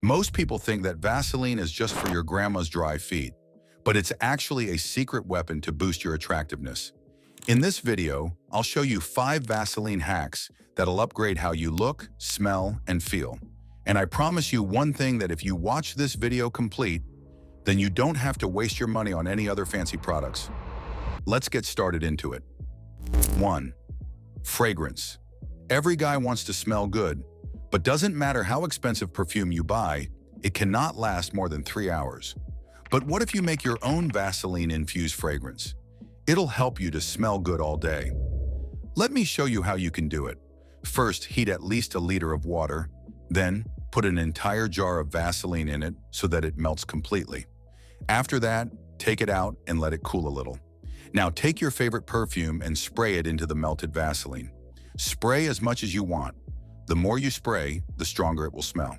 Most people think that Vaseline is just for your grandma's dry feet, but it's actually a secret weapon to boost your attractiveness. In this video, I'll show you 5 Vaseline hacks that'll upgrade how you look, smell, and feel. And I promise you one thing, that if you watch this video complete, then you don't have to waste your money on any other fancy products. Let's get started into it. 1. Fragrance. Every guy wants to smell good, but doesn't matter how expensive perfume you buy, it cannot last more than 3 hours. But what if you make your own Vaseline-infused fragrance? It'll help you to smell good all day. Let me show you how you can do it. First, heat at least a liter of water. Then, put an entire jar of Vaseline in it so that it melts completely. After that, take it out and let it cool a little. Now take your favorite perfume and spray it into the melted Vaseline. Spray as much as you want. The more you spray, the stronger it will smell.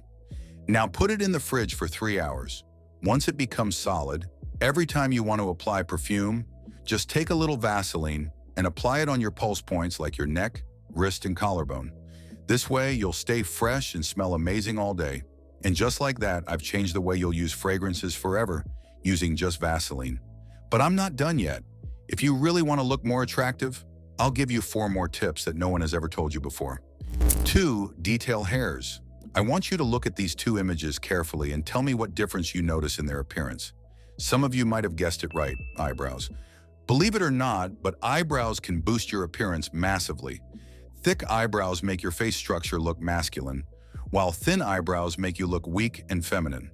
Now put it in the fridge for 3 hours. Once it becomes solid, every time you want to apply perfume, just take a little Vaseline and apply it on your pulse points like your neck, wrist, and collarbone. This way, you'll stay fresh and smell amazing all day. And just like that, I've changed the way you'll use fragrances forever using just Vaseline. But I'm not done yet. If you really want to look more attractive, I'll give you 4 more tips that no one has ever told you before. 2. Detail hairs. I want you to look at these 2 images carefully and tell me what difference you notice in their appearance. Some of you might have guessed it right, eyebrows. Believe it or not, but eyebrows can boost your appearance massively. Thick eyebrows make your face structure look masculine, while thin eyebrows make you look weak and feminine.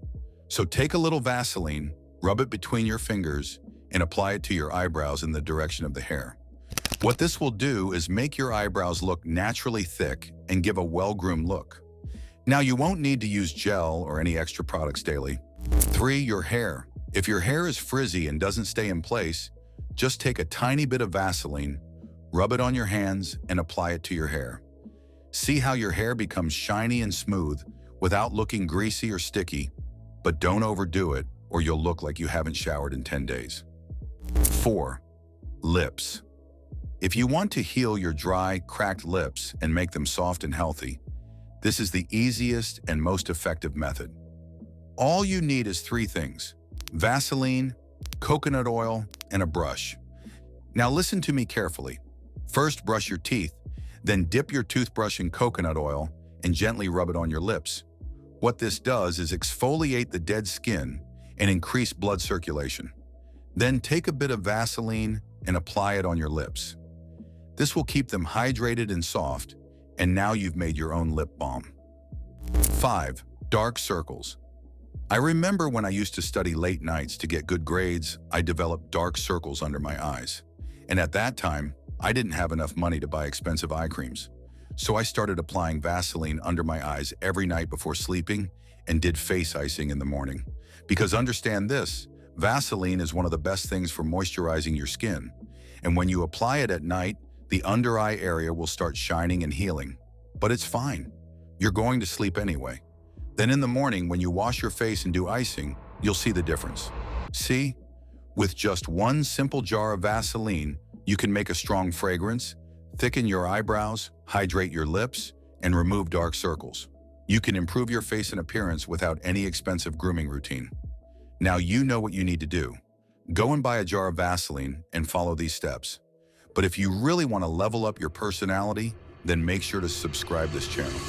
So take a little Vaseline, rub it between your fingers, and apply it to your eyebrows in the direction of the hair. What this will do is make your eyebrows look naturally thick and give a well-groomed look. Now, you won't need to use gel or any extra products daily. 3. Your hair. If your hair is frizzy and doesn't stay in place, just take a tiny bit of Vaseline, rub it on your hands, and apply it to your hair. See how your hair becomes shiny and smooth without looking greasy or sticky, but don't overdo it or you'll look like you haven't showered in 10 days. 4. Lips. If you want to heal your dry, cracked lips and make them soft and healthy, this is the easiest and most effective method. All you need is 3 things: Vaseline, coconut oil, and a brush. Now listen to me carefully. First, brush your teeth, then dip your toothbrush in coconut oil and gently rub it on your lips. What this does is exfoliate the dead skin and increase blood circulation. Then take a bit of Vaseline and apply it on your lips. This will keep them hydrated and soft, and now you've made your own lip balm. 5. Dark circles. I remember when I used to study late nights to get good grades, I developed dark circles under my eyes. And at that time, I didn't have enough money to buy expensive eye creams. So I started applying Vaseline under my eyes every night before sleeping and did face icing in the morning. Because understand this, Vaseline is one of the best things for moisturizing your skin. And when you apply it at night, the under eye area will start shining and healing. But it's fine. You're going to sleep anyway. Then in the morning, when you wash your face and do icing, you'll see the difference. See? With just 1 simple jar of Vaseline, you can make a strong fragrance, thicken your eyebrows, hydrate your lips, and remove dark circles. You can improve your face and appearance without any expensive grooming routine. Now you know what you need to do. Go and buy a jar of Vaseline and follow these steps. But if you really want to level up your personality, then make sure to subscribe this channel.